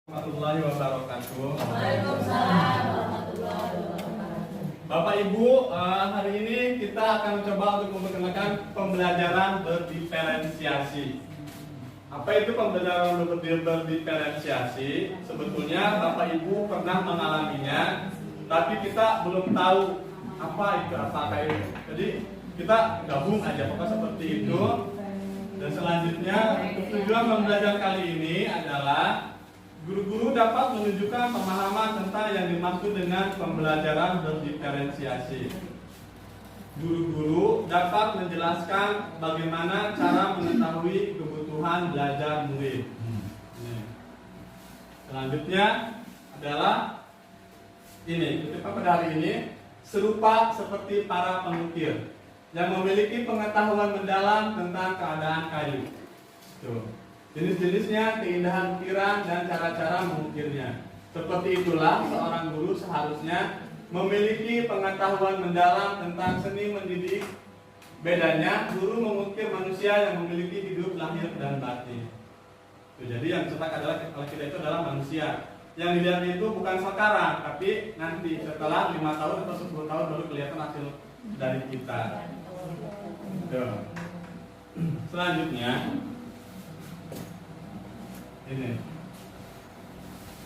Warahmatullahi wabarakatuh. Waalaikumsalam warahmatullahi wabarakatuh. Bapak Ibu, hari ini kita akan mencoba untuk memperkenalkan pembelajaran berdiferensiasi. Apa itu pembelajaran berdiferensiasi? Sebetulnya Bapak Ibu pernah mengalaminya, tapi kita belum tahu apa itu, apakah itu. Jadi kita gabung aja, pokoknya seperti itu. Dan selanjutnya, tujuan pembelajaran kali ini adalah guru-guru dapat menunjukkan pemahaman tentang yang dimaksud dengan pembelajaran berdiferensiasi. Guru-guru dapat menjelaskan bagaimana cara mengetahui kebutuhan belajar murid. Selanjutnya adalah ini, kutipan pada hari ini, serupa seperti para pengukir yang memiliki pengetahuan mendalam tentang keadaan kayu. Tuh. Jenis-jenisnya, keindahan ukiran, dan cara-cara mengukirnya. Seperti itulah seorang guru seharusnya memiliki pengetahuan mendalam tentang seni mendidik. Bedanya, guru mengukir manusia yang memiliki hidup lahir dan batin. Jadi yang cetak adalah kalau kita itu adalah manusia. Yang dilihat itu bukan sekarang, tapi nanti setelah 5 tahun atau 10 tahun baru kelihatan hasil dari kita. Selanjutnya, ini.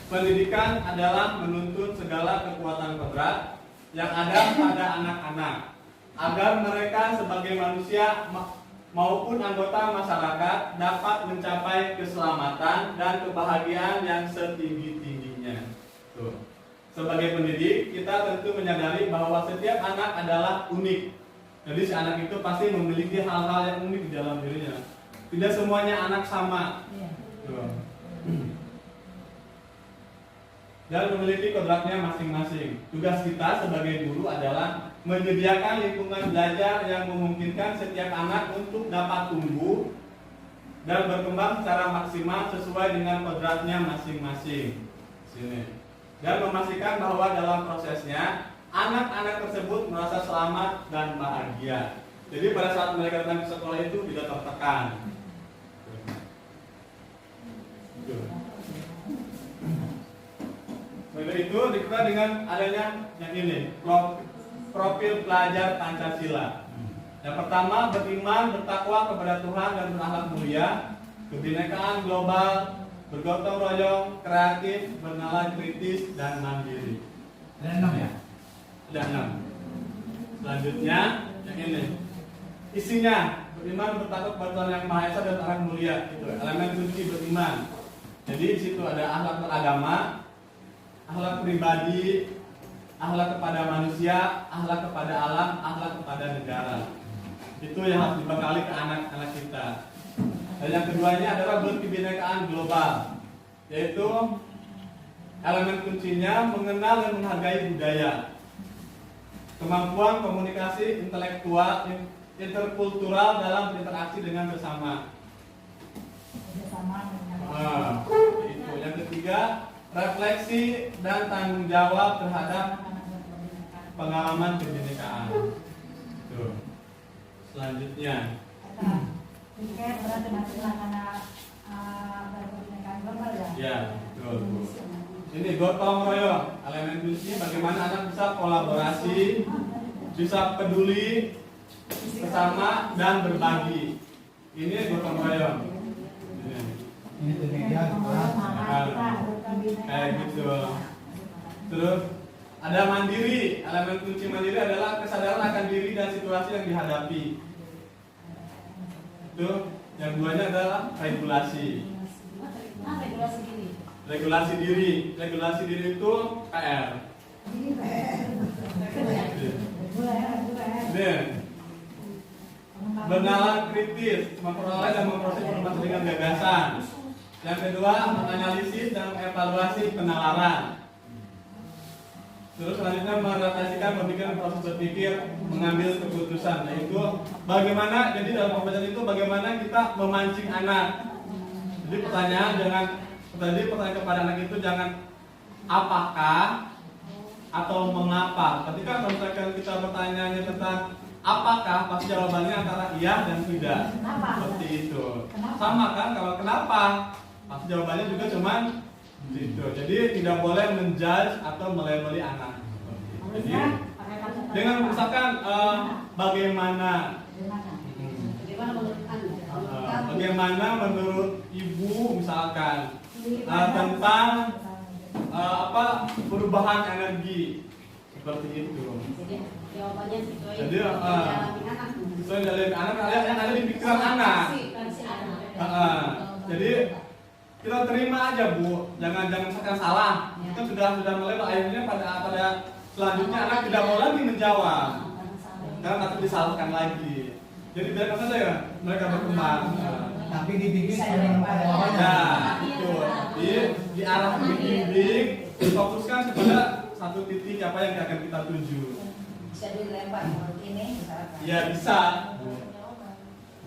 Pendidikan adalah menuntut segala kekuatan kodrat yang ada pada anak-anak agar mereka sebagai manusia maupun anggota masyarakat dapat mencapai keselamatan dan kebahagiaan yang setinggi-tingginya. Tuh. Sebagai pendidik, kita tentu menyadari bahwa setiap anak adalah unik. Jadi si anak itu pasti memiliki hal-hal yang unik di dalam dirinya. Tidak semuanya anak sama. Tuh. Dan memiliki kodratnya masing-masing. Tugas kita sebagai guru adalah menyediakan lingkungan belajar yang memungkinkan setiap anak untuk dapat tumbuh dan berkembang secara maksimal sesuai dengan kodratnya masing-masing. Sini. Dan memastikan bahwa dalam prosesnya anak-anak tersebut merasa selamat dan bahagia. Jadi pada saat mereka datang ke sekolah itu tidak tertekan. Oleh itu dikenal dengan adanya yang ini, profil pelajar Pancasila. Yang pertama, beriman, bertakwa kepada Tuhan dan berakhlak mulia, kebinekaan global, bergotong royong, kreatif, bernalar kritis dan mandiri. Ada 6 ya? Ada 6. Selanjutnya yang ini, isinya beriman, bertakwa kepada Tuhan yang Maha Esa dan berakhlak mulia. Itu elemen kunci beriman. Jadi di situ ada akhlak beragama, akhlak pribadi, akhlak kepada manusia, akhlak kepada alam, akhlak kepada negara. Itu yang harus dibekali ke anak-anak kita. Dan yang keduanya adalah berkebinekaan global, yaitu elemen kuncinya mengenal dan menghargai budaya, kemampuan komunikasi intelektual, interkultural dalam berinteraksi dengan sesama. Itu yang ketiga, refleksi dan tanggung jawab terhadap pengalaman kebinekaan. Tuh. Selanjutnya, ya, betul. Ini gotong royong, elemen kunci bagaimana anak bisa kolaborasi, bisa peduli sesama dan berbagi. Ini gotong royong. Ini tuh media Kayak gitu. Terus ada mandiri. Elemen kunci mandiri adalah kesadaran akan diri dan situasi yang dihadapi. Itu yang duanya adalah regulasi. Regulasi diri. Regulasi diri itu PR. Bernalar kritis, memperoleh dan memproses informasi dengan gagasan. Yang kedua, menganalisis dan mengevaluasi penalaran. Terus selanjutnya merefleksikan, membuat proses berpikir, mengambil keputusan. Nah itu bagaimana, jadi dalam pembelajaran itu bagaimana kita memancing anak. Jadi pertanyaan kepada anak itu jangan apakah atau mengapa. Ketika kita bertanya tentang apakah, pasti jawabannya antara iya dan tidak. Seperti itu. Sama kan kalau kenapa? Pasti jawabannya juga cuman Gitu. Jadi tidak boleh menjudge atau melabeli anak. Jadi dengan misalkan bagaimana bagaimana menurut ibu misalkan tentang perubahan energi seperti itu. Jawabannya sesuai Jadi sesuai dari anak yang ada di pikiran anak. Jadi kita terima aja Bu, jangan misalkan salah. Kita sudah melebel, akhirnya pada selanjutnya anak tidak mau lagi menjawab karena takut disalahkan lagi. Jadi biarkan saja ya mereka berkembang. Tapi dibimbing pada bawahnya. Nah, itu di arah bimbing difokuskan kepada satu titik apa yang akan kita tuju. bisa dilempar ini misalkan. Ya bisa.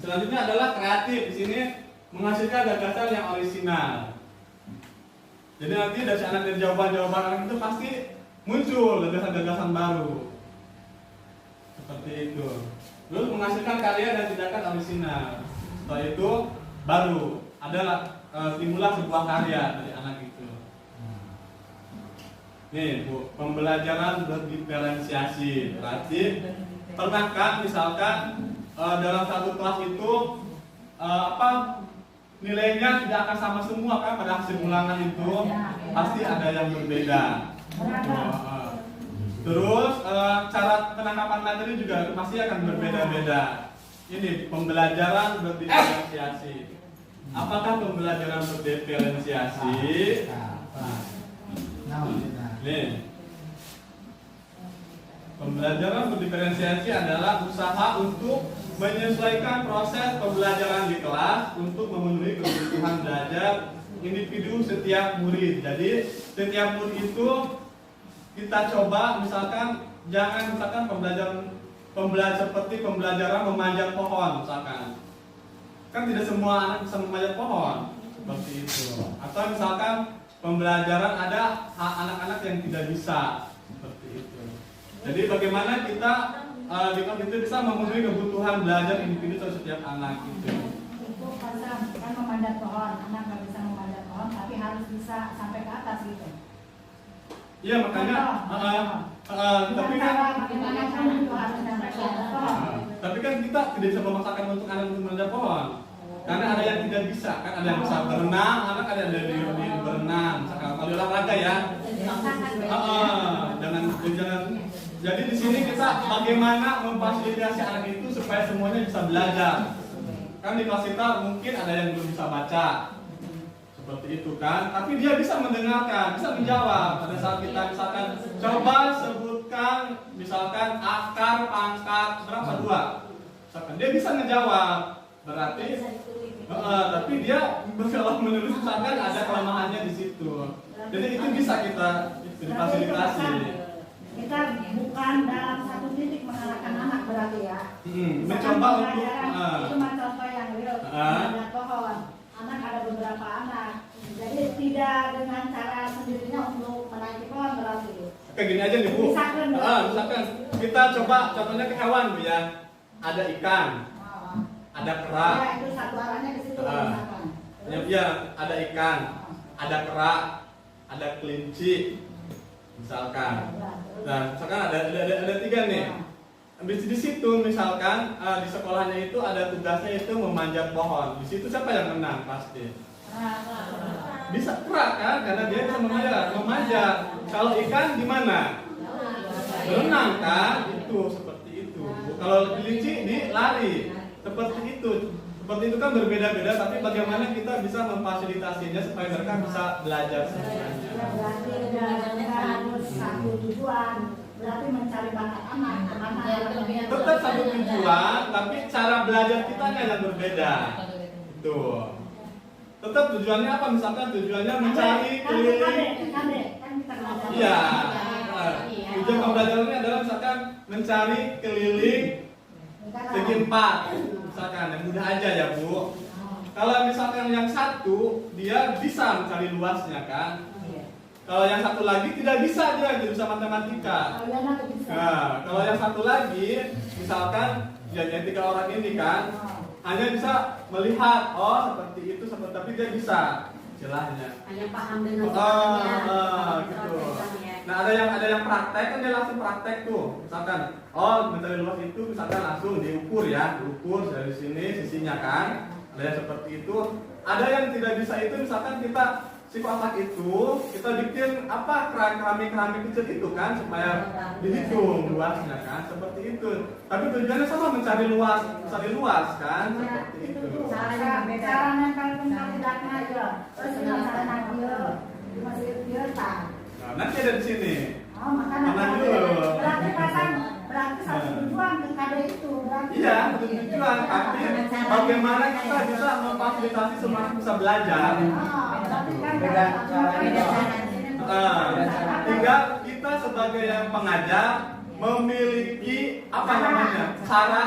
Selanjutnya adalah kreatif. Di sini menghasilkan gagasan yang orisinal. Jadi nanti dari jawaban-jawaban anak itu pasti muncul gagasan-gagasan baru. Seperti itu. Terus menghasilkan karya dan tindakan orisinal. Setelah itu baru adalah timbullah sebuah karya dari anak itu. Nih Bu, pembelajaran berdiferensiasi. Berarti pernahkah misalkan dalam satu kelas itu nilainya tidak akan sama semua kan pada hasil ulangan itu pasti ada yang berbeda. Terus cara penangkapan materi juga pasti akan berbeda-beda. Ini pembelajaran berdiferensiasi. Apakah pembelajaran berdiferensiasi? Nih, pembelajaran berdiferensiasi adalah usaha untuk menyesuaikan proses pembelajaran di kelas untuk memenuhi kebutuhan belajar individu setiap murid. Jadi setiap murid itu kita coba misalkan jangan misalkan pembelajaran seperti pembelajaran memanjat pohon misalkan. Kan tidak semua anak bisa memanjat pohon seperti itu. Atau misalkan pembelajaran ada anak-anak yang tidak bisa seperti itu. Jadi bagaimana kita di kelas itu bisa memenuhi kebutuhan belajar individu setiap anak itu. Itu kan memanjat pohon, anak nggak bisa memanjat pohon, tapi harus bisa sampai ke atas gitu. Iya makanya, tapi kan, bagaimana kan itu harus sampai ke atas pohon. tapi kan kita tidak bisa memaksakan untuk anak untuk memanjat pohon. Karena ada yang tidak bisa, kan ada yang bisa berenang, anak ada yang berenang. Misalkan kalau olahraga ya, jangan. Jadi di sini kita bagaimana memfasilitasi anak itu supaya semuanya bisa belajar. Kan di kelas kita mungkin ada yang belum bisa baca, seperti itu kan. Tapi dia bisa mendengarkan, bisa menjawab. Pada saat kita misalkan coba sebutkan misalkan akar pangkat berapa 2, misalkan dia bisa menjawab. Berarti, tapi dia kalau menulis misalkan ada kelemahannya di situ. Jadi itu bisa kita difasilitasi. Kita bukan dalam satu titik mengarahkan anak berarti ya. Mencoba untuk itu mah contoh yang real. Ada pohon, anak ada beberapa anak. Jadi tidak dengan cara sendirinya untuk menaiki pohon berarti. Kayak gini aja nih Bu. Misalkan kita coba contohnya ke hewan Bu ya. Ada ikan, ada kera. Ya itu satu arahnya ke situ misalkan. Ya, ada ikan, ada kera, ada kelinci, misalkan. Nah, misalkan ada 3 nih. Di situ misalkan di sekolahnya itu ada tugasnya itu memanjat pohon. Di situ siapa yang menang pasti? Bisa kera kan? Karena dia bisa memanjat. Kalau ikan gimana? Berenang kan? Itu seperti itu. Kalau kelinci ini lari. Seperti itu. Seperti itu kan berbeda-beda, tapi bagaimana kita bisa memfasilitasinya supaya mereka bisa belajar semuanya. Berarti dengan harus satu tujuan, berarti mencari bakat anak. Tetap satu tujuan, tapi cara belajar kita yang berbeda. Tuh. Tetap tujuannya apa? Misalkan tujuannya mencari keliling. Iya. Tujuan pembelajarannya adalah misalkan mencari keliling segi 4. Misalkan yang mudah aja ya Bu. Kalau misalkan yang satu dia bisa mencari luasnya kan. Kalau yang satu lagi tidak bisa dia jadi bisa matematika. Nah, kalau yang satu lagi misalkan yang 3 orang ini kan hanya bisa melihat seperti itu seperti tapi dia bisa istilahnya. Hanya paham dengan gitu. Nah ada yang praktek kan dia langsung praktek tuh. Misalkan, mencari luas itu misalkan langsung diukur ya, diukur dari sini sisinya kan. Ada yang seperti itu. Ada yang tidak bisa itu, misalkan kita si kotak itu kita bikin apa keramik kecil itu kan supaya dihitung luasnya kan, seperti itu. Tapi tujuannya sama mencari luas kan, seperti itu. Cara nempel tidaknya aja. Terus cara nagil, masih dia tak. Nah, nanti ada di sini. Oh, makanya berarti satu tujuan ke KD itu. Iya, satu tujuan. Tapi bagaimana kita bisa memfasilitasi semua bisa belajar? Beda cara. Tinggal kita sebagai yang pengajar memiliki apa namanya cara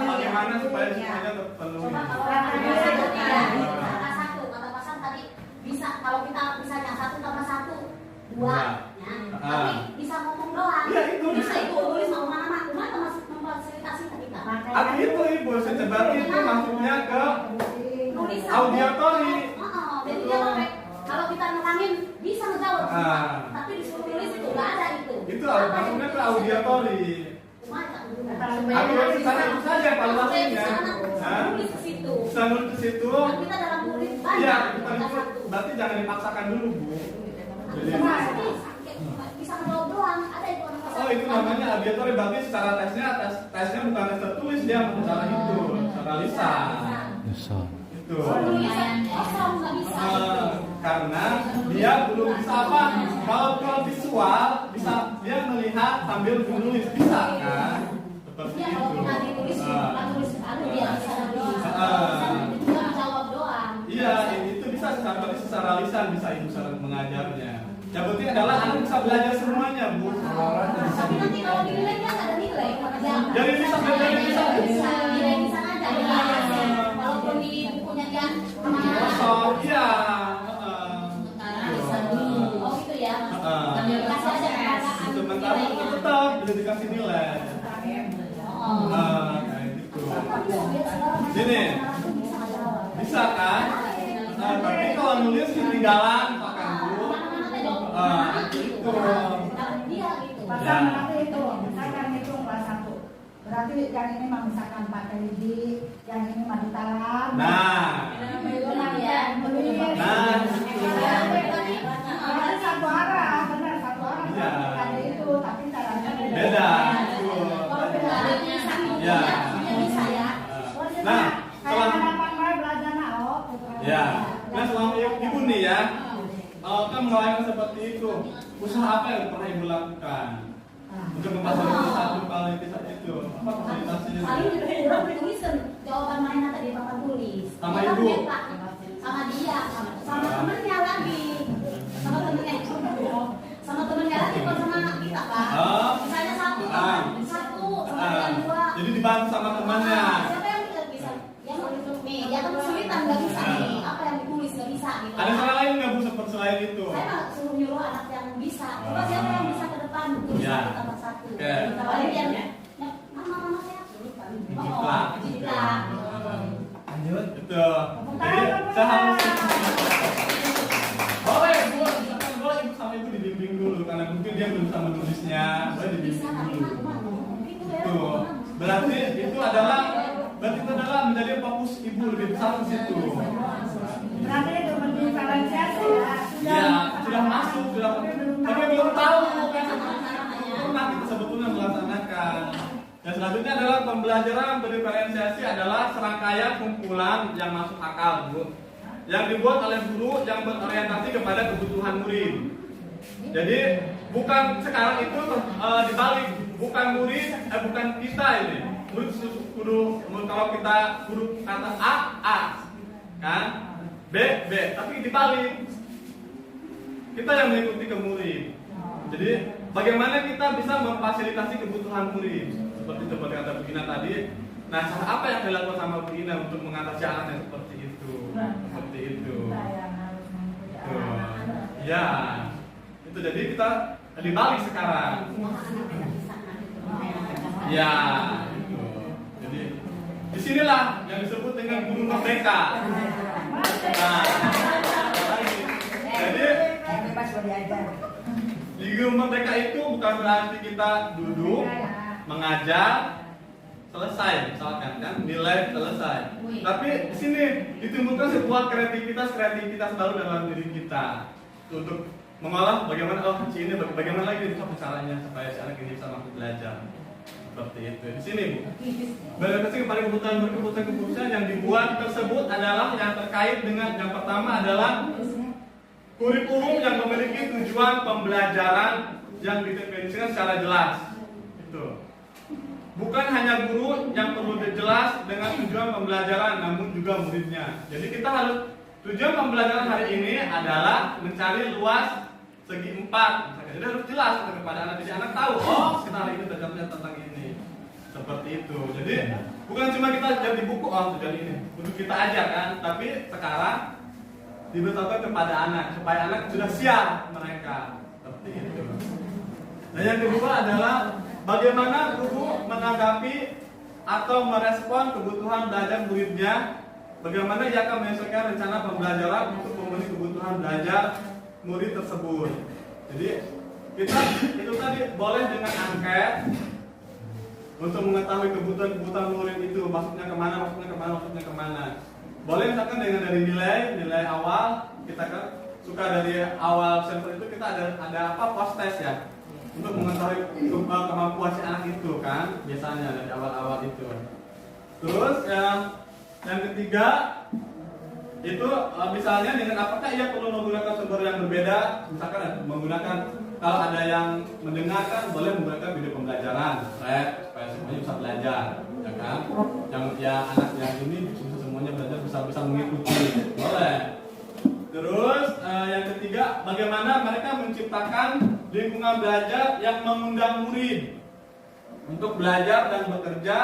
bagaimana supaya semuanya terpenuhi. Kata satu, kata pasang tadi bisa kalau kita misalnya 1+1 2 ya. Tapi bisa ngomong doang. Iya, itu. Bisa itu tulis mau mana termasuk memfasilitasi kita. Arti itu ibu sebenarnya itu maksudnya ke Nulis auditori. Jadi dia pakai kalau kita nerangin bisa ngejawab. Tapi disuruh nulis itu nggak ada itu. Itu maksudnya ke auditori. Supaya Di sana itu saja evaluasinya. nulis ke situ. Bisa nulis ke situ. Dan kita dalam murid banyak. Iya, Kita satu. berarti jangan dipaksakan dulu bu. Jadi, Bisa ngejawab doang. Ada itu orang oh itu namanya auditori, berarti secara tesnya bukan tes tertulis, dia secara itu, secara lisan. Itu. tulisan kosong nggak bisa. Karena dia belum bisa apa? Kalau visual bisa dia melihat sambil menulis bisa kan? Seperti Iya, itu. kalau kita ditulis tulis dia bisa nulis. Bisa menjawab doang. Iya, itu bisa secara lisan bisa ibu cara mengajarnya. Yang penting adalah anak bisa belajar semuanya, Bu. Tapi nanti kalau dinilai dia nggak ada nilai. Jadi bisa belajar bisa. Nilai bisa aja. Walaupun di bukunya dia Kosong, iya. Oh gitu ya. Kasih aja perasaan. Sementara tetap bisa dikasih nilai. Kayak gitu. Sini, bisa kan? Tapi kalau nulis ketinggalan, makan Bu. Itu. Pasang nanti itu, misalkan hitung kelas 1. Berarti yang ini mah misalkan pakai lidi, yang ini mah ditalam. Nah. Berarti satu arah, benar satu arah. Iya. Ada itu, tapi caranya Beda. Kalau beda Ya. bisa ya. Nah, kayak hadapan saya belajar Ya. Nah, selama ibu nih ya, kan melayani seperti itu. Usaha apa yang pernah ibu lakukan untuk memfasilitasi satu kali kisah itu? Apa fasilitasinya? Paling kurang tulisan jawaban mana tadi Bapak tulis. Sama Bapak ibu? nyetak. Sama dia, sama temennya lagi. Sama temennya itu. Sama temennya lagi bukan sama kita Pak. Misalnya satu, sama yang dua. Jadi dibantu sama temannya. Siapa yang bisa? Yang nih, dia kan kesulitan nggak bisa nih. Apa yang ditulis nggak bisa gitu. Ada cara lain nggak Bu seperti selain itu? Saya nggak suruh nyuruh anak yang bisa. Coba siapa yang bisa ke depan tulis Ya. tambah satu. Oke. Paling yang mama saya. Citra. Lanjut. Itu. Jadi saya harus boleh Bu, misalkan boleh ibu sama ibu dibimbing dulu karena mungkin dia belum bisa menulisnya, boleh Bisa dibimbing dulu. itu Itu berarti itu adalah menjadi fokus ibu lebih besar ke situ. Berarti itu mendiferensiasi ya. Ya, sudah masuk, tapi belum tahu kan pernah kita sebetulnya melaksanakan. Dan selanjutnya adalah pembelajaran berdiferensiasi adalah serangkaian kumpulan yang masuk akal, Bu, yang dibuat oleh guru yang berorientasi kepada kebutuhan murid. Jadi bukan sekarang itu dibalik, bukan murid, bukan kita ini. Murid kudu kalau kita kudu kata A, kan? B, tapi dibalik. Kita yang mengikuti ke murid. Jadi bagaimana kita bisa memfasilitasi kebutuhan murid? Seperti kata Bu Ina tadi. Nah, cara apa yang dilakukan sama Bu Ina untuk mengatasi anak yang seperti itu? Seperti itu. Ya, itu jadi kita dibalik sekarang. Ya, itu. Jadi disinilah yang disebut dengan guru merdeka. Nah, Jadi bebas boleh aja. di Guru Merdeka itu bukan berarti kita duduk mengajar selesai, misalkan kan nilai selesai. Tapi di sini ditimbulkan sebuah kreativitas baru dalam diri kita untuk mengolah bagaimana si ini bagaimana lagi caranya supaya si anak ini bisa mampu belajar. Seperti itu. Di sini Bu. Berorientasi kepada kebutuhan yang dibuat tersebut adalah yang terkait dengan yang pertama adalah kurikulum yang memiliki tujuan pembelajaran yang didefinisikan secara jelas. Itu. Bukan hanya guru yang perlu jelas dengan tujuan pembelajaran, namun juga muridnya. Jadi kita harus tujuan pembelajaran hari ini adalah mencari luas segi 4. Jadi harus jelas kepada anak. Jadi anak tahu, kita hari ini belajarnya tentang ini. Seperti itu. Jadi bukan cuma kita jadi buku tujuan ini untuk kita aja kan, tapi sekarang diberitahukan kepada anak supaya anak sudah siap mereka. Seperti itu. Nah yang kedua adalah bagaimana guru menanggapi atau merespon kebutuhan belajar muridnya. Bagaimana ia akan menyesuaikan rencana pembelajaran untuk memenuhi kebutuhan belajar murid tersebut. Jadi kita itu tadi boleh dengan angket untuk mengetahui kebutuhan murid itu maksudnya kemana. Boleh misalkan dengan dari nilai awal kita kan suka dari awal semester itu kita ada post test ya untuk mengetahui kemampuan si anak itu kan biasanya dari awal itu. Terus yang ketiga itu misalnya dengan apakah ia perlu menggunakan sumber yang berbeda, misalkan menggunakan kalau ada yang mendengarkan boleh menggunakan video pembelajaran supaya semuanya bisa belajar ya kan, yang anak yang ini bisa semuanya belajar bisa mengikuti boleh. Terus yang ketiga bagaimana mereka menciptakan lingkungan belajar yang mengundang murid untuk belajar dan bekerja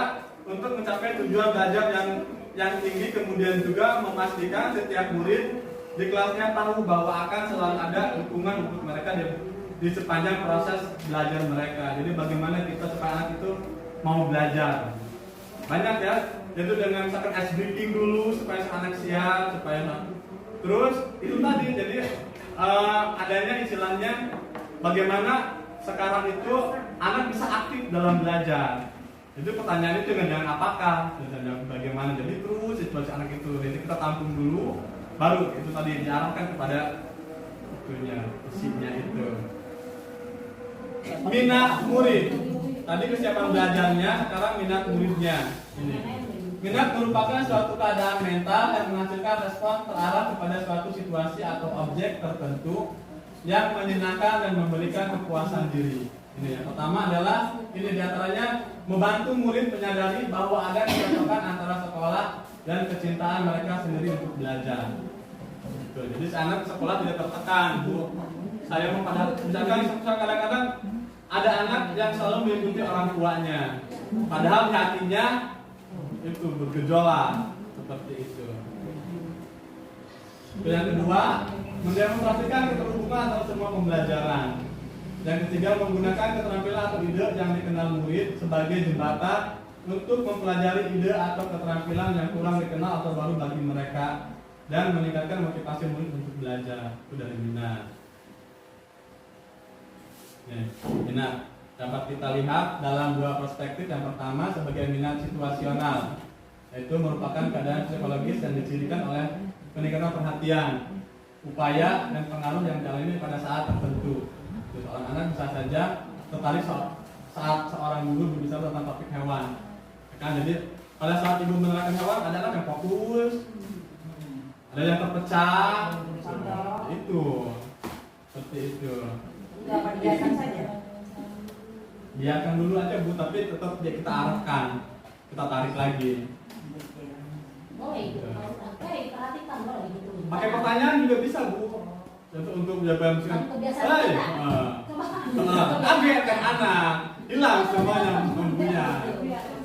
untuk mencapai tujuan belajar yang tinggi, kemudian juga memastikan setiap murid di kelasnya tahu bahwa akan selalu ada dukungan untuk mereka di sepanjang proses belajar mereka. Jadi bagaimana kita supaya anak itu mau belajar banyak ya, yaitu dengan misalkan ice breaking dulu supaya anak siap, terus itu tadi jadi adanya istilahnya bagaimana sekarang itu anak bisa aktif dalam belajar. Itu pertanyaan itu dengan apakah dan bagaimana. Jadi terus situasi anak itu. Jadi kita tampung dulu, baru itu tadi diarahkan kepada isinya itu. Minat murid. Tadi kesiapan belajarnya, sekarang minat muridnya. Ini. Minat merupakan suatu keadaan mental yang menghasilkan respon terarah kepada suatu situasi atau objek tertentu yang menyenangkan dan memberikan kepuasan diri. Ini yang pertama adalah ini diantaranya membantu murid menyadari bahwa ada kecocokan antara sekolah dan kecintaan mereka sendiri untuk belajar. Jadi anak sekolah tidak tertekan, Bu. Saya mau pada misalkan kadang-kadang ada anak yang selalu mengikuti orang tuanya, padahal hatinya itu bergejolak seperti itu. Yang kedua, mendemonstrasikan keterhubungan antara semua pembelajaran. Yang ketiga, menggunakan keterampilan atau ide yang dikenal murid sebagai jembatan untuk mempelajari ide atau keterampilan yang kurang dikenal atau baru bagi mereka dan meningkatkan motivasi murid untuk belajar. Itu dari minat. Minat dapat kita lihat dalam dua perspektif. Yang pertama sebagai minat situasional, yaitu merupakan keadaan psikologis yang dicirikan oleh peningkatan perhatian, upaya dan pengaruh yang dialami pada saat tertentu. Seorang anak bisa saja tertarik saat seorang guru berbicara tentang topik hewan. Kan jadi pada saat ibu menerangkan hewan ada anak yang fokus, ada yang terpecah, itu seperti itu. Dapat biarkan saja. Biarkan dulu aja Bu, tapi tetap kita arahkan, kita tarik lagi. Boleh gitu, perhatikan boleh gitu. Pakai pertanyaan juga bisa Bu. Untuk menjaga kebiasaan kan anak hilang semuanya punya.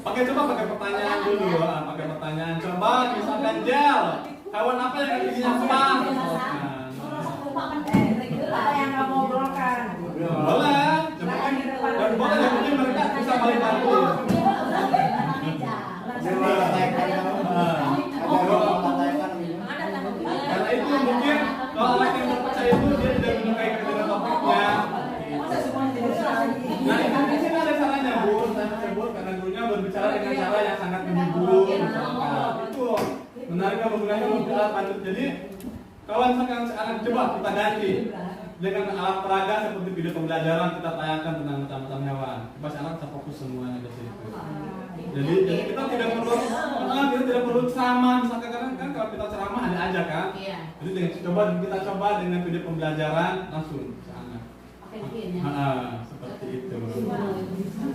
Coba pakai pertanyaan dulu, pakai pertanyaan. Coba misalkan gel, hewan apa yang giginya kebang? Apa yang kamu obrolkan? Boleh. Dan boleh yang mungkin mereka bisa balik lagi. Karena itu mungkin kalau anak yang terpercaya itu alat bantu. Jadi kalau misalkan sekarang coba kita ganti dengan alat peraga seperti video pembelajaran kita tayangkan tentang macam-macam hewan. Coba sekarang kita fokus semuanya ke situ. Jadi kita tidak perlu ceramah misalkan kan kalau kita ceramah ada aja kan. Iya. Jadi kita coba dengan video pembelajaran langsung sana. Seperti itu.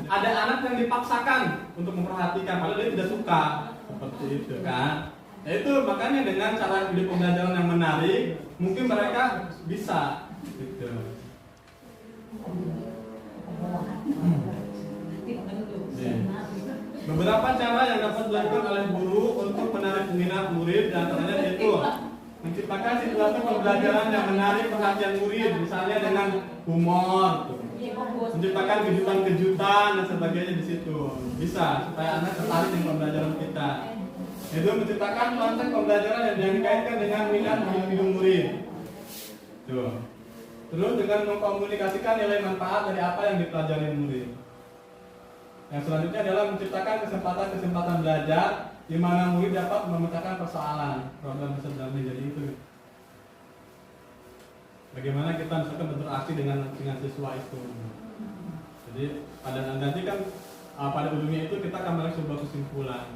Ada anak yang dipaksakan untuk memperhatikan padahal dia tidak suka seperti itu kan. Nah, itu makanya dengan cara video pembelajaran yang menarik mungkin mereka bisa gitu. Beberapa cara yang dapat dilakukan oleh guru untuk menarik minat murid dan antaranya yaitu menciptakan situasi pembelajaran yang menarik perhatian murid, misalnya dengan humor, menciptakan kejutan-kejutan dan sebagainya di situ. Bisa supaya anak tertarik dengan pembelajaran kita. Itu menciptakan konsep pembelajaran yang dikaitkan dengan minat individu murid. Tuh. Terus dengan mengkomunikasikan nilai manfaat dari apa yang dipelajari murid. Yang selanjutnya adalah menciptakan kesempatan-kesempatan belajar di mana murid dapat memecahkan persoalan problem sederhana. Jadi itu bagaimana kita misalkan berinteraksi dengan siswa itu. Jadi pada nanti kan pada ujungnya itu kita akan meraih sebuah kesimpulan.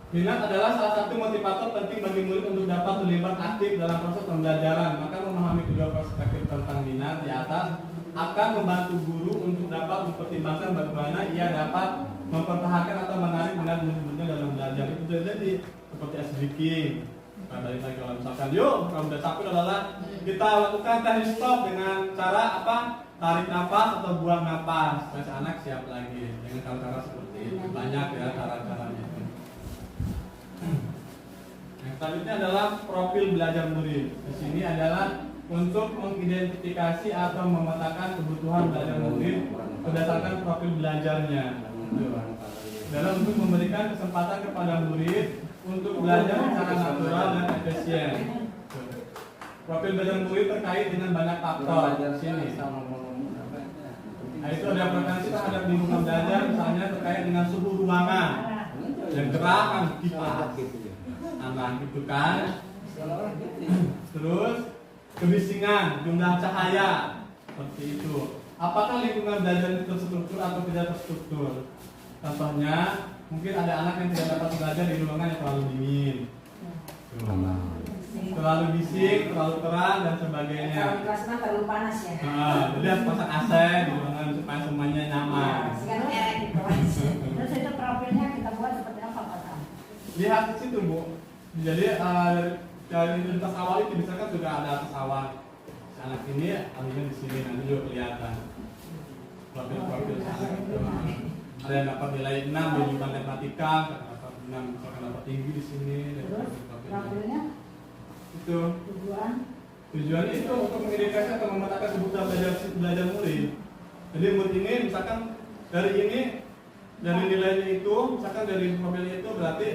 Minat adalah salah satu motivator penting bagi murid untuk dapat terlibat aktif dalam proses pembelajaran. Maka memahami kedua perspektif tentang minat di atas akan membantu guru untuk dapat mempertimbangkan bagaimana ia dapat mempertahankan atau menarik minat murid-muridnya dalam belajar. Itu jadi seperti speaking. Nah, dari kalau misalkan, yuk kalau udah capek adalah kita lakukan teknik stop dengan cara apa? Tarik nafas atau buang nafas. Supaya anak siap lagi dengan cara-cara seperti itu. Banyak ya cara-caranya. Yang selanjutnya adalah profil belajar murid. Di sini adalah untuk mengidentifikasi atau memetakan kebutuhan belajar murid berdasarkan profil belajarnya. Dalam untuk memberikan kesempatan kepada murid untuk belajar secara natural dan efisien. Profil belajar murid terkait dengan banyak faktor. Di sini. Nah, itu ada preferensi terhadap lingkungan belajar, misalnya terkait dengan suhu ruangan, yang gerah kan kipas. Nah, gitu kan. Terus kebisingan, jumlah cahaya, seperti itu. Apakah lingkungan belajar itu terstruktur atau tidak terstruktur? Contohnya, mungkin ada anak yang tidak dapat belajar di ruangan yang terlalu dingin, terlalu bising, terlalu terang dan sebagainya. Kalau di kelas terlalu panas ya. Jadi harus pasang AC di ruangan supaya semuanya nyaman. Terus itu profilnya kita buat seperti apa Pak? Lihat di situ Bu. Jadi dari identitas awal itu misalkan sudah ada atas awal. Si anak ini ahlinya di sini nanti juga kelihatan. Profil anak itu. Ada yang dapat nilai 6 di jurusan matematika, dapat 6 misalkan dapat tinggi di sini. Terus profilnya itu tujuannya itu untuk mengidentifikasi atau memetakan kebutuhan belajar murid. Jadi murid ini misalkan dari nilainya itu, misalkan dari profilnya itu berarti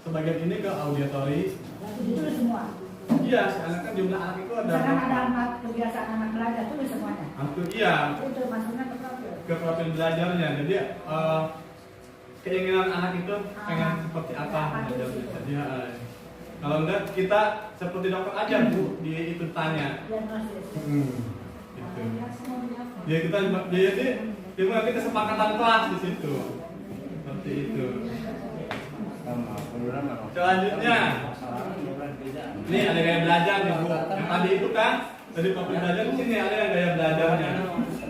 sebagian ini ke auditori. berarti ditulis semua. Iya, karena kan jumlah anak itu ada. Misalkan ada kebiasaan anak belajar tulis semuanya. Hampir iya. Itu maksudnya ke profil. Ke profil belajarnya. Jadi keinginan anak itu pengen seperti apa belajarnya. Jadi kalau enggak kita seperti dokter aja Bu, dia itu tanya. Diagnosis. Gitu. Jadi dimulai kesepakatan kelas di situ. Seperti itu. Selanjutnya, ini ada gaya belajar nih Bu. Yang tadi itu kan dari profil belajar di sini ada yang gaya belajarnya.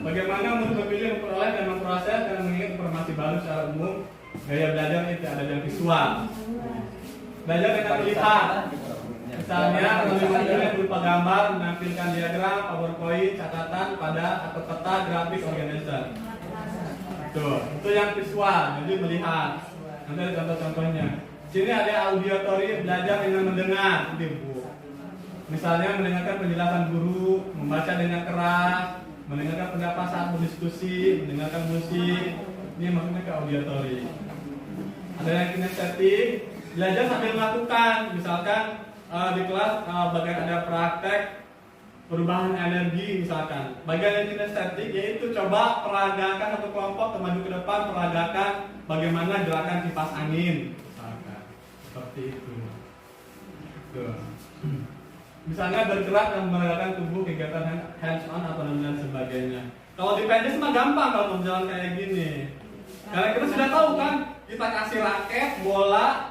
Bagaimana murid memilih, memperoleh dan memproses dan mengingat informasi baru secara umum. Gaya belajar itu ada yang visual. Belajar dengan melihat. Misalnya melalui material berupa gambar, menampilkan diagram, PowerPoint, catatan, pada atau peta grafik organizer. Tuh, itu yang visual, jadi melihat. Nanti ada contoh-contohnya. Sini ada auditory, belajar dengan mendengar, gitu Bu. Misalnya mendengarkan penjelasan guru, membaca dengan keras, mendengarkan pendapat saat berdiskusi, mendengarkan musik. Ini maksudnya ke auditory. Ada yang kinestetik, belajar sambil melakukan. Misalkan di kelas bagian ada praktek perubahan energi misalkan. Bagian yang kinestetik yaitu coba peragakan satu kelompok maju ke depan, peragakan bagaimana gerakan kipas angin misalkan. Seperti itu. Tuh. Misalnya bergerak dan meragakan tubuh, kegiatan hands on atau dan sebagainya. Kalau di PNS mah gampang kalau mau jalan kayak gini. Karena kita sudah tahu kan, kita kasih raket, bola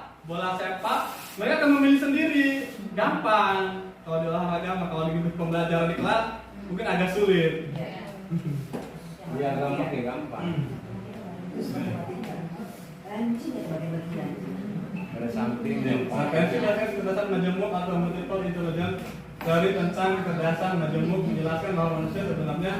sepak, mereka akan memilih sendiri, gampang. Kalau di olahraga, kalau di pembelajaran di kelas mungkin agak sulit. Biar gampang ya gampang. Ada samping dan Frekuensi bahkan kecerdasan majemuk atau multiple intelligence dari tentang kecerdasan majemuk menjelaskan bahwa manusia sebenarnya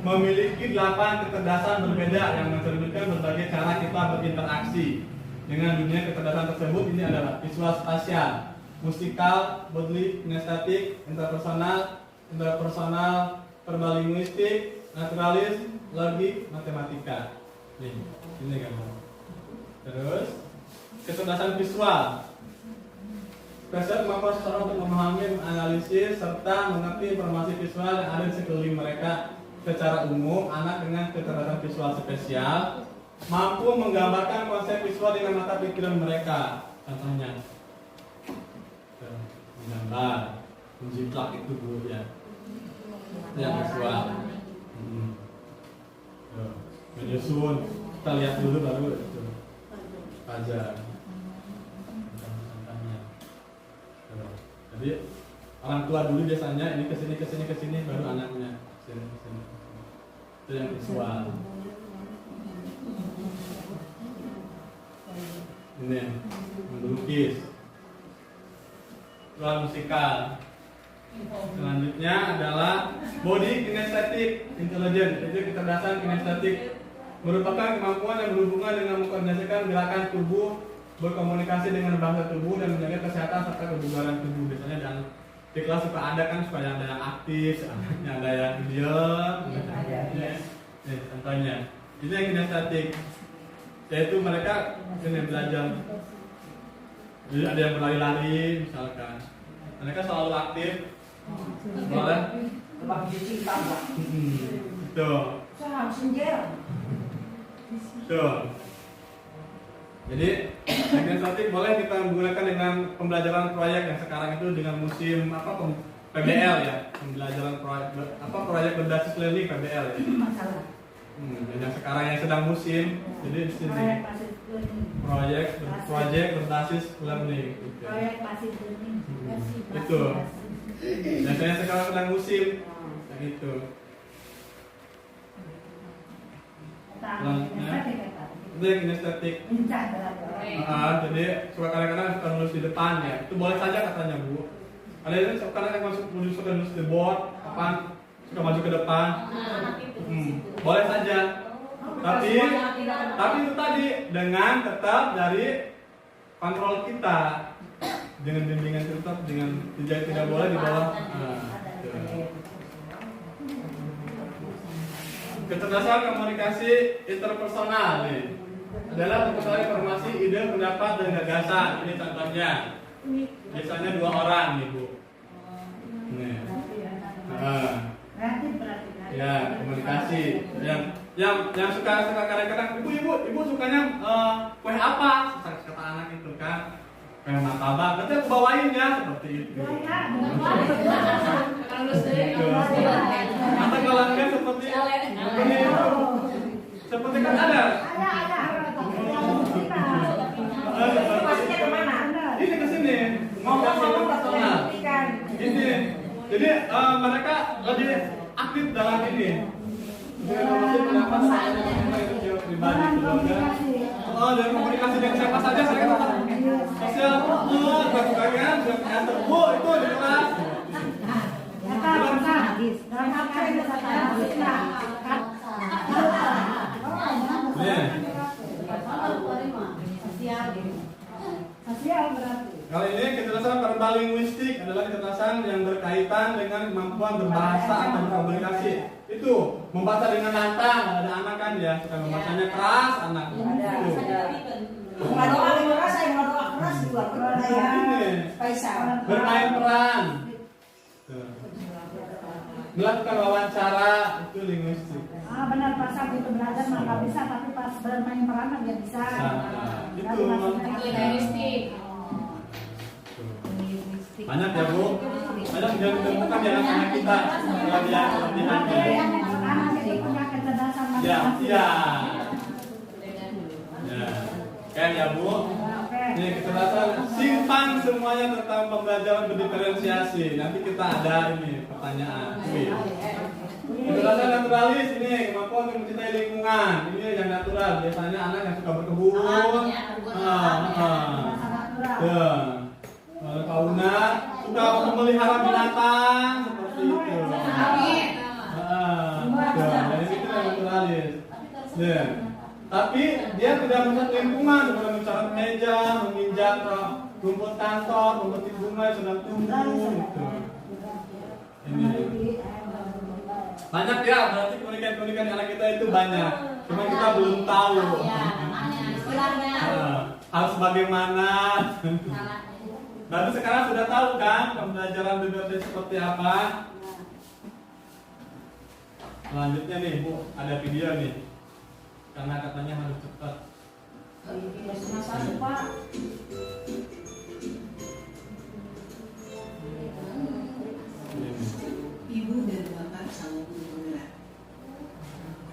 memiliki 8 kecerdasan berbeda yang mencerminkan berbagai cara kita berinteraksi dengan dunia kecerdasan tersebut. Ini adalah visual spasial, musikal, bodily, kinestetik, interpersonal, verbalinguistik, naturalis, logik, matematika. Ini kan. Terus kecerdasan visual, spesial kemampuan seseorang untuk memahami, menganalisis, serta mengerti informasi visual yang ada di sekeliling mereka. Secara umum, anak dengan kecerdasan visual spesial mampu menggambarkan konsep visual dengan mata pikiran mereka. Contohnya, menggambar, menjiplak itu dulu ya, yang visual. Menyusun, kita lihat dulu baru itu aja. Jadi orang tua dulu biasanya ini kesini baru anaknya kesini. Itu yang visual. Ini melukis. Visual musikal. Selanjutnya adalah body kinesthetic intelligence. Itu kecerdasan kinestetik, merupakan kemampuan yang berhubungan dengan mengkoordinasikan gerakan tubuh, berkomunikasi dengan bahasa tubuh, dan menjaga kesehatan serta kebugaran tubuh. Biasanya dan di kelas suka ada kan supaya ada yang aktif, ada yang diam. Contohnya, ini yang kinestetik, yaitu mereka ini belajar. Jadi ada yang berlari-lari misalkan, mereka selalu aktif. Boleh? Tuh. Tuh. Jadi kinestetik boleh kita menggunakan dengan pembelajaran proyek yang sekarang itu dengan musim PBL ya, pembelajaran proyek berbasis learning PBL ya. Yang sekarang yang sedang musim, jadi di sini proyek berbasis learning. Proyek basis learning. Itu. Biasanya sekarang sedang musim, yang itu. Itu yang kinestetik. Jadi suka kadang-kadang suka nulis di depan ya. Itu boleh saja katanya Bu. Ada yang kadang-kadang suka nulis di board, suka maju ke depan. Boleh saja. Tapi itu tadi dengan tetap dari kontrol kita, dengan bimbingan tetap, dengan tidak boleh di bawah. Kecerdasan komunikasi interpersonal nih adalah pertukaran informasi, ide, pendapat, dan gagasan. Ini contohnya. Biasanya 2 orang nih Bu. Nih. Ya, komunikasi. Yang suka kadang-kadang ibu sukanya kue apa? Kata anak itu kan. Kue martabak. Nanti aku bawain ya seperti itu. Atau kalau enggak seperti ini. Seperti kan ada. Ini ke sini. Mau personal. Ini. Jadi mereka lebih aktif dalam ini. Informasi pendapat itu pribadi keluarga. Dan komunikasi dengan siapa saja saya kata sosial. Bagian sudah terbu itu di kelas. Kali ini kecerdasan verbalinguistik adalah kecerdasan yang berkaitan dengan kemampuan berbahasa atau berkomunikasi. Itu membaca dengan lantang, ada anak kan ya, suka membacanya keras anak. Bermain peran. melakukan wawancara itu linguistik. Ah benar, pas saat itu belajar mah nggak bisa, tapi pas bermain peranan dia bisa. Itu Linguistik. banyak ya Bu, banyak yang ditemukan di anak-anak kita setelah dia latihan. Anak jadi punya kecerdasan Ya, masing-masing. iya. Ya, kan ya Bu. Oke. Ini kecerdasan simpan semuanya tentang pembelajaran berdiferensiasi. Nanti kita ada ini pertanyaan. Kecerdasan naturalis ini kemampuan untuk mencintai lingkungan. Ini yang natural. Biasanya anak yang suka berkebun. Ya. Fauna suka memelihara binatang seperti itu. Jadi itu yang naturalis. Ya. Tapi dia tidak merusak lingkungan, seperti mencarat meja, menginjak rumput kantor, memetik bunga yang sedang tumbuh. Gitu. Ini banyak ya, berarti keunikan-keunikan anak kita itu banyak. Cuma kita belum tahu. Harus bagaimana. Baru sekarang sudah tahu kan pembelajaran bibliotek seperti apa. Selanjutnya nih Bu, ada video nih. Karena katanya harus cepat. Ibu dan bapak selalu bergerak.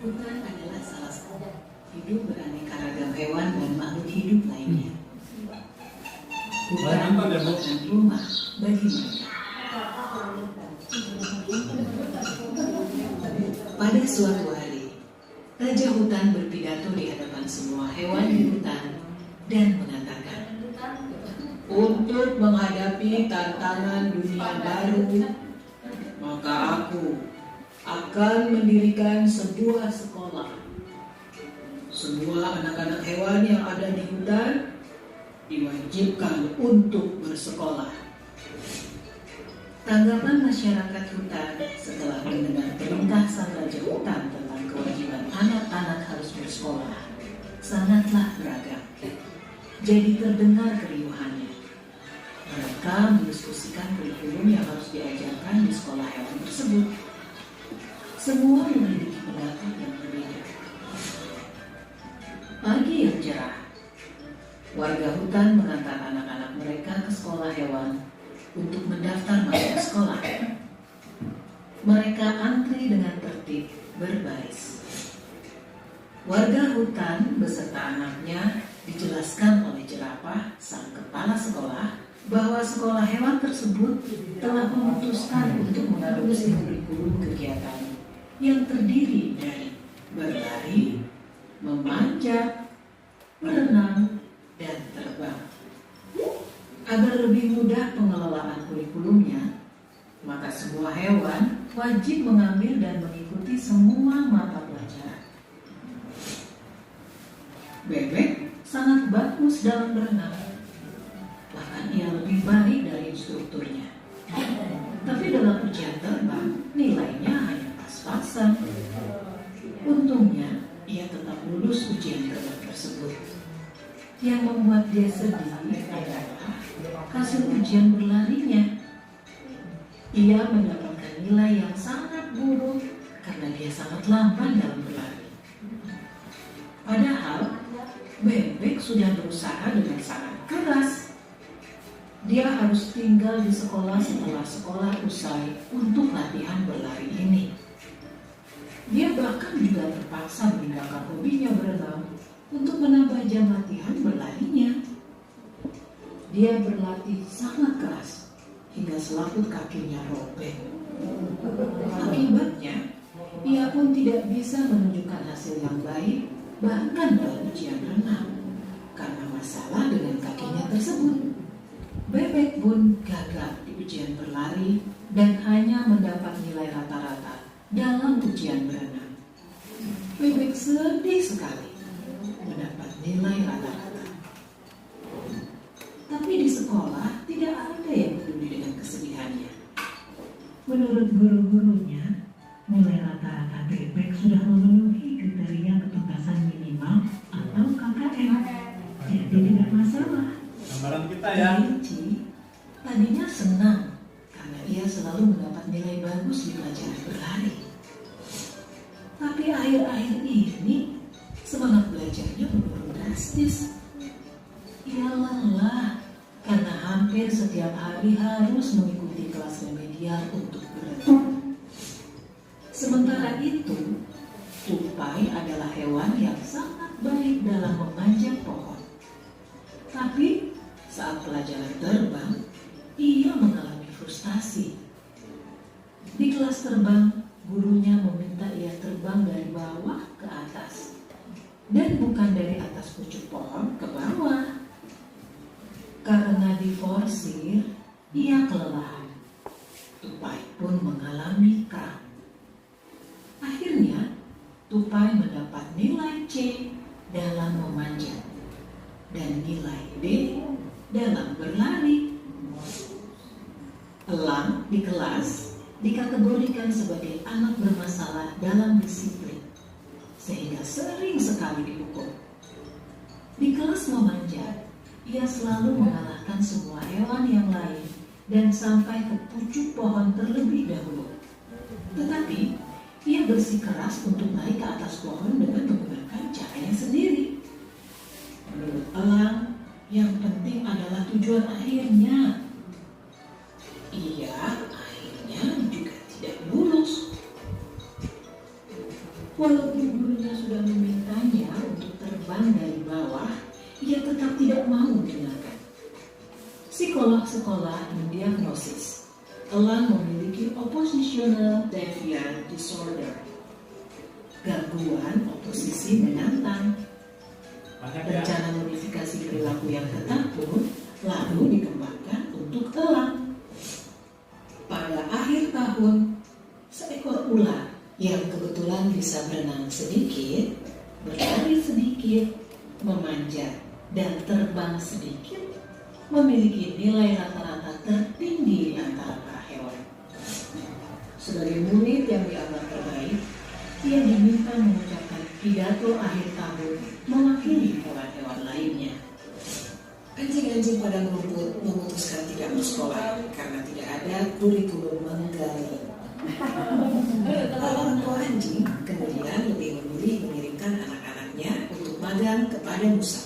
Hutan adalah salah satu hidup beraneka ragam hewan dan makhluk hidup lainnya. Hutan merupakan rumah bagi mereka. Pada suatu hari, Raja Hutan berpidato di hadapan semua hewan di hutan dan mengatakan, untuk menghadapi tantangan dunia baru, maka aku akan mendirikan sebuah sekolah. Semua anak-anak hewan yang ada di hutan diwajibkan untuk bersekolah. Tanggapan masyarakat hutan setelah mendengar perintah sang Raja Hutan tentang kewajiban anak-anak harus bersekolah sangatlah beragam. Jadi terdengar keriuhannya. Mereka mendiskusikan kurikulum yang harus diajarkan di sekolah hewan tersebut. Semua memiliki pendapat yang berbeda. Pagi yang cerah, warga hutan mengantar anak-anak mereka ke sekolah hewan untuk mendaftar masuk sekolah. Mereka antri dengan tertib berbaris. Warga hutan beserta anaknya dijelaskan oleh jerapah sang kepala sekolah bahwa sekolah hewan tersebut telah memutuskan untuk mengadopsi kurikulum kegiatan yang terdiri dari berlari, memanjat, berenang, dan terbang. Agar lebih mudah pengelolaan kurikulumnya, maka semua hewan wajib mengambil dan mengikuti semua mata pelajaran. Bebek sangat bagus dalam berenang, bahkan ia lebih baik dari instrukturnya. Tapi dalam ujian terbang, nilainya hanya pas-pasan. Untungnya, ia tetap lulus ujian terbang tersebut. Yang membuat dia sedih adalah hasil ujian berlarinya. Ia mendapatkan nilai yang sangat buruk karena dia sangat lamban dalam berlari. Padahal Bebek sudah berusaha dengan sangat keras. Dia harus tinggal di sekolah setelah sekolah usai untuk latihan berlari ini. Dia bahkan juga terpaksa meninggalkan hobinya berenang untuk menambah jam latihan berlarinya. Dia berlatih sangat keras hingga selaput kakinya robek. Akibatnya, ia pun tidak bisa menunjukkan hasil yang baik bahkan dalam ujian renang karena masalah dengan kakinya tersebut. Bebek pun gagal di ujian berlari dan hanya mendapat nilai rata-rata dalam ujian berenang. Bebek sedih sekali mendapat nilai rata-rata. Tapi di sekolah tidak ada yang peduli dengan kesedihannya. Menurut guru-gurunya, nilai rata-rata Bebek sudah memenuhi kriteria ketuntasan minimal atau KKM. Jadi tidak masalah. Gambaran kita ya. Kelinci tadinya senang karena karena ia selalu mendapat nilai bagus di pelajaran berlari. Tapi akhir-akhir ini semangat belajarnya menurun drastis. Ia lelah karena hampir setiap hari harus mengikuti kelas remedial untuk berenang. Sementara itu, tupai adalah hewan yang sangat baik dalam memanjat pohon. Tapi saat pelajaran terbang, ia mengalami frustasi. Di kelas terbang, gurunya meminta ia terbang dari bawah ke atas dan bukan dari atas pucuk pohon ke bawah. Karena diforsir, ia kelelahan. Tupai pun mengalami kram. Akhirnya, Tupai mendapat nilai C dalam memanjat dan nilai D dalam berlari. Elang di kelas dikategorikan sebagai anak bermasalah dalam disiplin, sehingga sering sekali dihukum. Di kelas memanjat, ia selalu mengalahkan semua hewan yang lain dan sampai ke pucuk pohon terlebih dahulu. Tetapi, ia bersikeras untuk naik ke atas pohon dengan menggunakan caranya sendiri. Menurut elang, yang penting adalah tujuan akhirnya. Ia akhirnya juga tidak lulus. Walaupun gurunya sudah memintanya untuk terbang dari bawah, ia tetap tidak mau mendengarkan. Psikolog sekolah mendiagnosis elang memiliki oppositional deviant disorder, gangguan oposisi menantang. Rencana modifikasi perilaku yang ketat pun lalu dikembangkan untuk elang. Pada akhir tahun, seekor ular yang kebetulan bisa berenang sedikit, berlari sedikit, memanjat, dan terbang sedikit, memiliki nilai rata-rata tertinggi di antara para hewan. Sebagai murid yang dianggap terbaik, ia diminta mengucapkan pidato akhir tahun mewakili hewan-hewan lainnya. Anjing-anjing padang rumput memutuskan tidak bersekolah karena tidak ada kurikulum menggali. Orang tua anjing kemudian lebih memilih mengirimkan anak-anaknya untuk magang kepada Musa,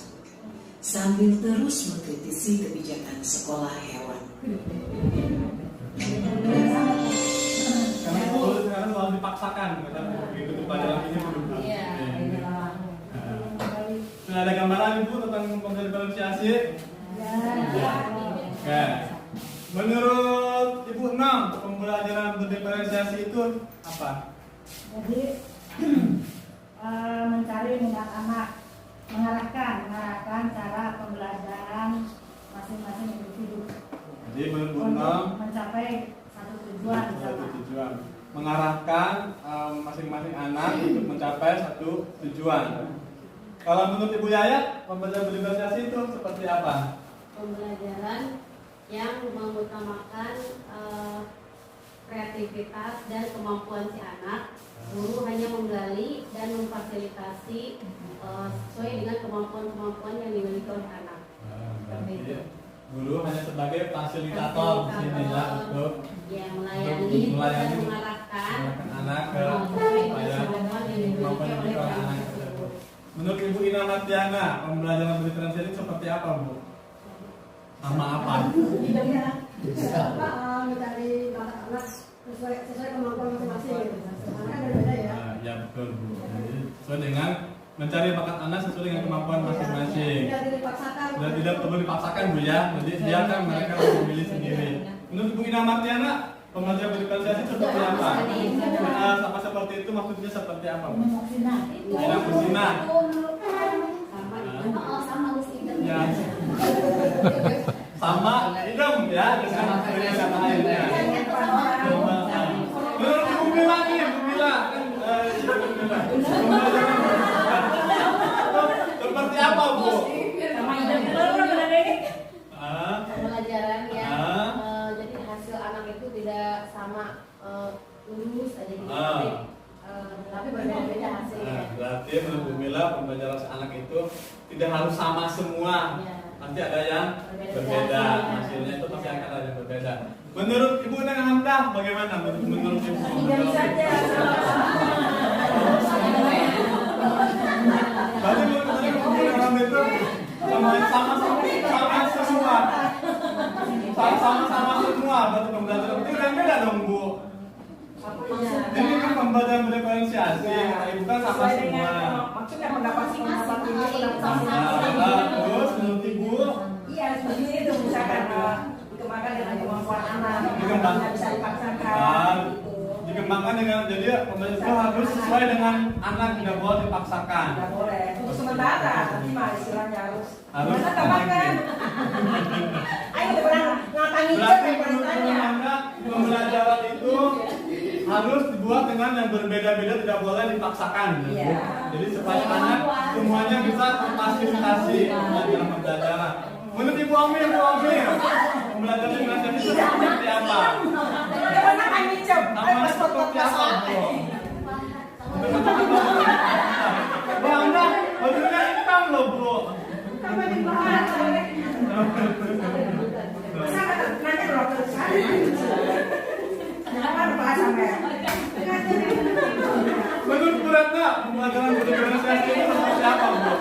sambil terus mengkritisi kebijakan sekolah hewan. Karena itu sekarang selalu dipaksakan, begitu pelajaran ini belum. Sudah ada gambaran Ibu tentang pembelajaran diferensiasi? Oke. Menurut Ibu Enam, pembelajaran berdiferensiasi itu apa? Jadi mencari minat anak, mengarahkan cara pembelajaran masing-masing individu. Jadi menurut Ibu Enam mencapai satu tujuan tujuan. Mengarahkan masing-masing anak untuk mencapai satu tujuan. Kalau menurut Ibu Yayat, pembelajaran berdiferensiasi itu seperti apa? Pembelajaran yang mengutamakan kreativitas dan kemampuan si anak. Guru hanya menggali dan memfasilitasi sesuai dengan kemampuan-kemampuan yang dimiliki oleh anak. Seperti itu. Guru hanya sebagai fasilitator di sini ya untuk melayani dan mengarahkan anak ke kemampuan yang dimiliki oleh anak tersebut. Menurut Ibu Ina Martiana, pembelajaran berdiferensiasi seperti apa, Bu? Sama apa? mencari bakat anak sesuai kemampuan masing-masing. Karena berbeda ya. Ya betul, Bu. Jadi sesuai dengan mencari bakat anak sesuai dengan kemampuan masing-masing. Tidak dipaksakan. Sudah tidak perlu dipaksakan, Bu ya. Jadi biarkan mereka memilih sendiri. Menurut Bu Ina Martiana, pembelajaran berdiferensiasi seperti apa? Sama seperti itu maksudnya seperti apa, Bu? Tidak bersinar. Sama Ya. Sama idem ya dengan kata lainnya. Menurut Bu Mila nih, Bu Mila seperti apa, Bu? Pembelajaran yang jadi hasil anak itu tidak sama lulus aja gitu, tapi berbeda-beda hasilnya. Berarti menurut Bu Mila pembelajaran anak itu tidak harus sama semua, Pasti ada yang berbeda. Hasilnya itu pasti akan ada yang berbeda. Menurut Ibu Neng Hamdah bagaimana? Menurut Ibu? Tinggal saja. Berarti menurut Ibu Neng Hamdah itu sama semua. Sama semua batu pembelajaran. Itu yang beda dong Bu. Ini kan pembelajaran berdiferensiasi. Kata Ibu kan sama semua. Maksudnya pendapat ini Terus menurut Ibu? Iya, seperti itu misalkan dikembangkan dengan kemampuan anak, Dikembangkan. tidak bisa dipaksakan. Dikembangkan dengan jadi pembelajaran itu harus sesuai dengan anak, tidak boleh dipaksakan. Tidak boleh. Untuk sementara, nanti mah istilahnya harus. Harus Mana tambahkan? Ayo berang ngatangi Berarti menurut Anda pembelajaran itu harus dibuat dengan yang berbeda-beda, tidak boleh dipaksakan. Iya. Jadi supaya anak semuanya bisa terfasilitasi dalam pembelajaran. Menurut Ibu Amir, pembelajaran diferensiasi itu seperti apa? Mana kan hijau? Namanya seperti apa, Bu? Bu Anda, bajunya hitam loh, Bu. Kamu dibahas. Masa nanti kalau terus jangan bahas sampai. Menurut Bu Ratna, pembelajaran diferensiasi itu seperti apa, Bu?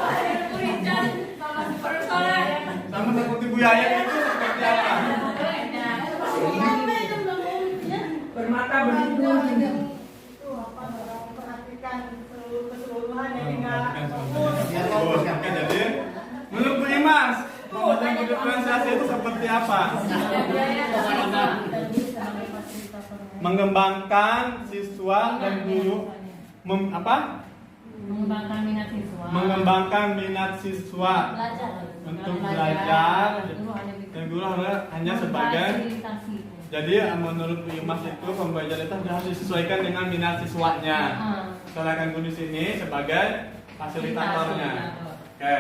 Sama seperti Bu Yaya itu seperti apa? Bermata berhidung. Perhatikan keseluruhan jadi nggak Jadi, menurut Bu Imas, pembelajaran diferensiasi itu seperti apa? Mengembangkan siswa dan guru Mengembangkan minat siswa. mengembangkan minat siswa untuk belajar dan guru hanya sebagai. Jadi menurut Bu Imas itu pembelajaran itu harus disesuaikan dengan minat siswanya. Sedangkan guru di sini sebagai fasilitatornya. Oke,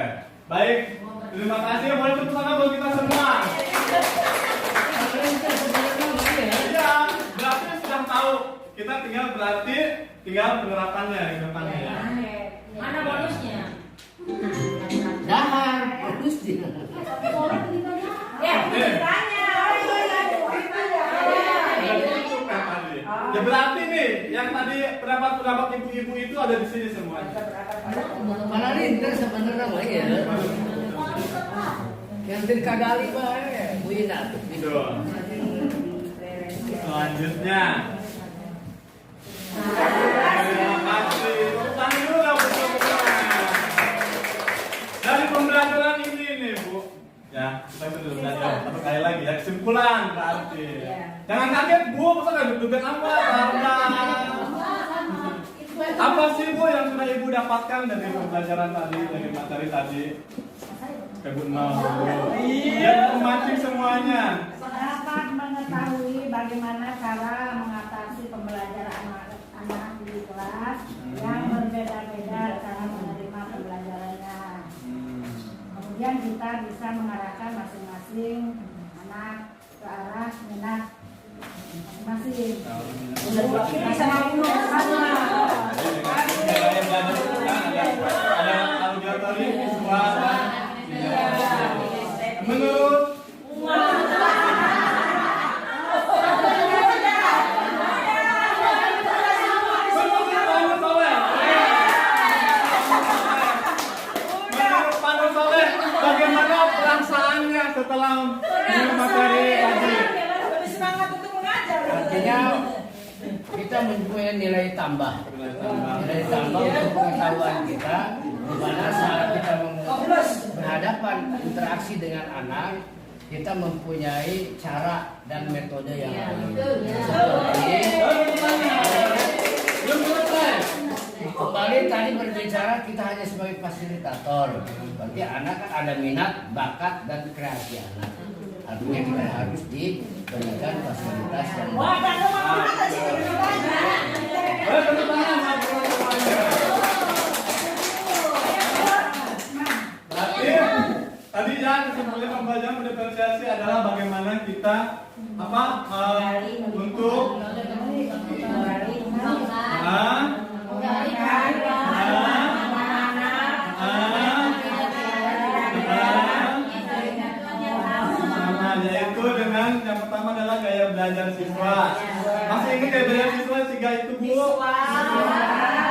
baik. Terima kasih. Boleh tepuk tangan buat kita semua. Iya, berarti sudah tahu. Kita tinggal penerapannya di depannya ya. Mana bonusnya? Dahar, bonusnya. Ya, tanya. Ya berarti nih, yang tadi pendapat ibu-ibu itu ada di sini semuanya. Mana rinter sebenarnya mah ya. Yang terkadali mah Bu Ina. Betul. Selanjutnya. Terima kasih. Tepuk tangan dulu lah betul-betul. Dari pembelajaran ini nih Bu. Ya, kita sudah belajar satu kali lagi ya. Kesimpulan berarti. Jangan kaget Bu, masa nggak deg-degan amat? Apa sih Bu yang sudah Ibu dapatkan dari pembelajaran tadi, dari materi tadi? Ibu mau yang memancing semuanya. dapat mengetahui bagaimana cara mengatasi pembelajaran anak di kelas yang berbeda-beda cara menerima pembelajarannya. Kemudian kita bisa mengarahkan masing-masing anak ke arah minat masing-masing. Kita bisa ngomong sama. Ada auditori suara. Menurut bagaimana perasaannya setelah materi tadi? Lebih semangat untuk mengajar. Artinya kita mempunyai nilai tambah untuk pengetahuan kita, di mana saat kita berhadapan interaksi dengan anak, kita mempunyai cara dan metode yang kembali tadi berbicara kita hanya sebagai fasilitator. Berarti anak kan ada minat, bakat dan kreasi anak. Artinya kita harus diberikan fasilitas yang Wah, kan kemana sih? Berarti tadi ya kesimpulan pembelajaran diferensiasi adalah bagaimana kita untuk pertama adalah gaya belajar siswa. Masih ingat gaya belajar siswa? 3 itu Bu? Siswa.